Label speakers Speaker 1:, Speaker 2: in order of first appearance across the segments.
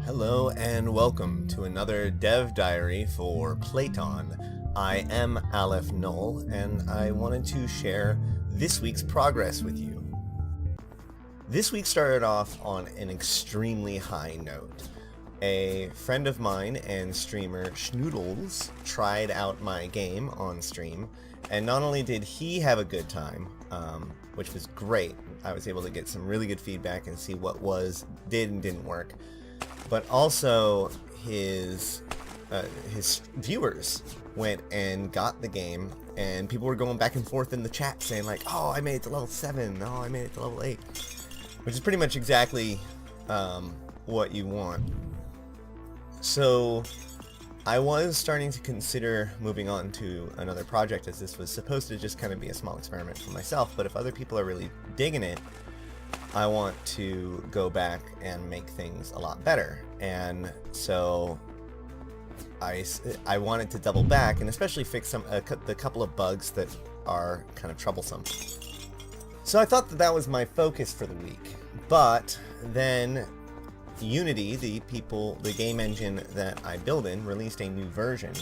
Speaker 1: Hello and welcome to another Dev Diary for Platon. I am Aleph Null, and I wanted to share this week's progress with you. This week started off on an extremely high note. A friend of mine and streamer Schnoodles tried out my game on stream, and not only did he have a good time, which was great, I was able to get some really good feedback and see what did and didn't work, but also his viewers went and got the game, and people were going back and forth in the chat saying like, oh, I made it to level 7, oh, I made it to level 8, which is pretty much exactly what you want. So I was starting to consider moving on to another project, as this was supposed to just kind of be a small experiment for myself, but if other people are really digging it, I want to go back and make things a lot better. And so I wanted to double back and especially fix the couple of bugs that are kind of troublesome. So I thought that was my focus for the week. But then Unity, the game engine that I build in, released a new version.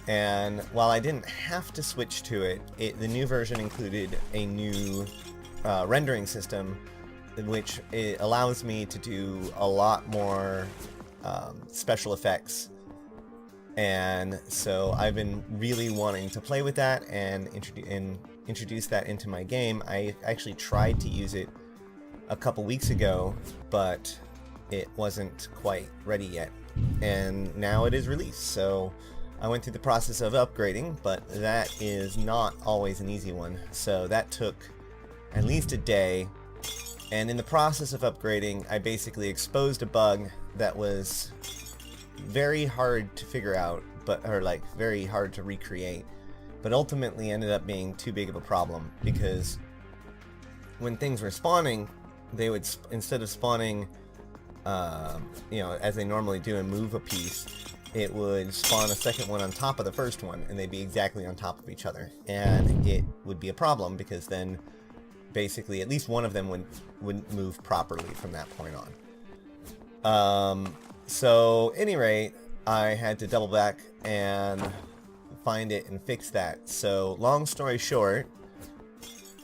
Speaker 1: And while I didn't have to switch to it, the new version included a new rendering system, which allows me to do a lot more special effects. And so I've been really wanting to play with that and introduce that into my game. I actually tried to use it a couple weeks ago, but it wasn't quite ready yet, and now it is released. So I went through the process of upgrading, but that is not always an easy one. So that took at least a day, and in the process of upgrading, I basically exposed a bug that was very hard to figure out, or very hard to recreate, but ultimately ended up being too big of a problem, because when things were spawning, they would, instead of spawning as they normally do and move a piece, it would spawn a second one on top of the first one, and they'd be exactly on top of each other, and it would be a problem, because then basically at least one of them wouldn't move properly from that point on. So any rate, I had to double back and find it and fix that. So long story short,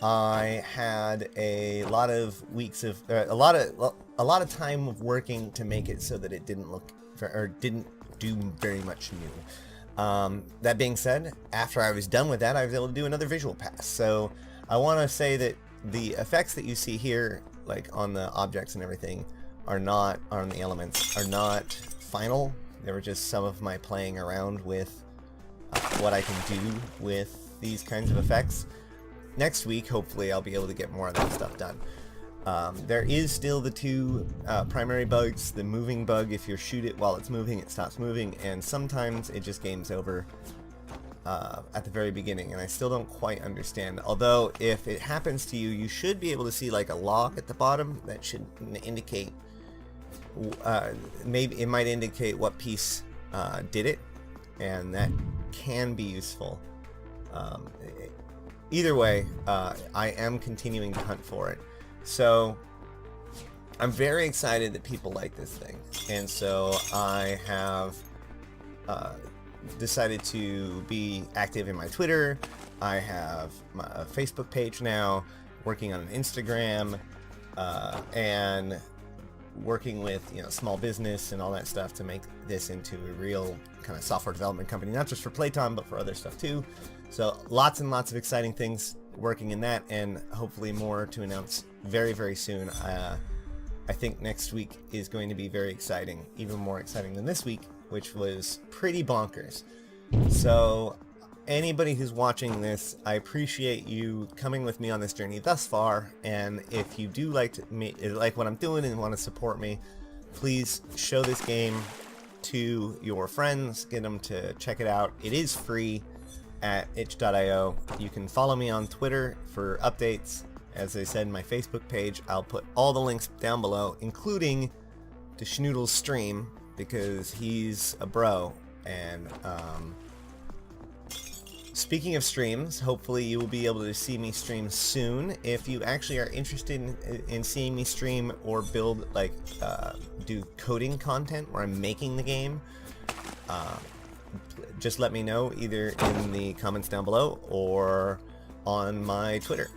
Speaker 1: I had a lot of weeks of a lot of time of working to make it so that it didn't do very much new. That being said, after I was done with that, I was able to do another visual pass. So I want to say that the effects that you see here, like on the objects and everything, on the elements, are not final. They were just some of my playing around with what I can do with these kinds of effects. Next week, hopefully, I'll be able to get more of that stuff done. There is still the two primary bugs. The moving bug, if you shoot it while it's moving, it stops moving, and sometimes it just games over at the very beginning, and I still don't quite understand. Although, if it happens to you, you should be able to see like a log at the bottom that should indicate, maybe it might indicate what piece did it, and that can be useful. Either way, I am continuing to hunt for it. So I'm very excited that people like this thing, and so I have decided to be active in my Twitter. I have a Facebook page now, working on an Instagram, and working with small business and all that stuff to make this into a real kind of software development company, not just for Platon but for other stuff too. So lots and lots of exciting things working in that, and hopefully more to announce very, very soon. I think next week is going to be very exciting, even more exciting than this week, which was pretty bonkers. So anybody who's watching this, I appreciate you coming with me on this journey thus far, and if you do like what I'm doing and want to support me, please show this game to your friends, get them to check it out. It is free at itch.io. You can follow me on Twitter for updates. As I said, my Facebook page, I'll put all the links down below, including to Schnoodle's stream, because he's a bro, and Speaking of streams, hopefully you will be able to see me stream soon. If you actually are interested in seeing me stream or build, like, do coding content where I'm making the game, just let me know either in the comments down below or on my Twitter.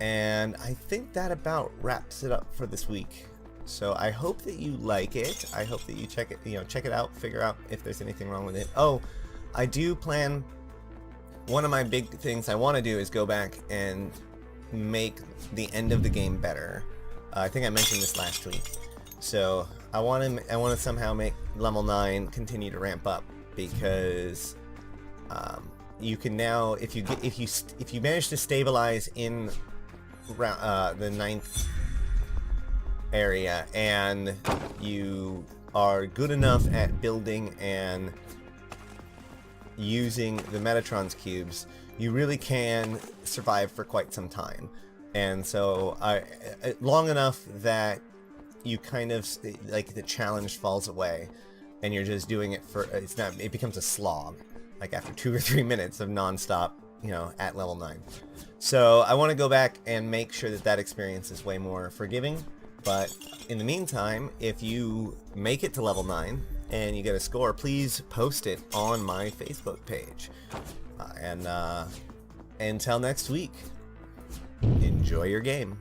Speaker 1: And I think that about wraps it up for this week. So I hope that you like it. I hope that you check it out, figure out if there's anything wrong with it. Oh, I do plan, one of my big things I want to do is go back and make the end of the game better. I think I mentioned this last week. So I want to somehow make level 9 continue to ramp up, because you can now, if you manage to stabilize in the 9th area and you are good enough at building and using the Metatron's cubes, you really can survive for quite some time. And so long enough that you kind of, like, the challenge falls away and you're just doing it for, it becomes a slog, like after 2 or 3 minutes of non-stop, at level 9. So I want to go back and make sure that experience is way more forgiving. But in the meantime, if you make it to level 9 and you get a score, please post it on my Facebook page. And until next week, enjoy your game.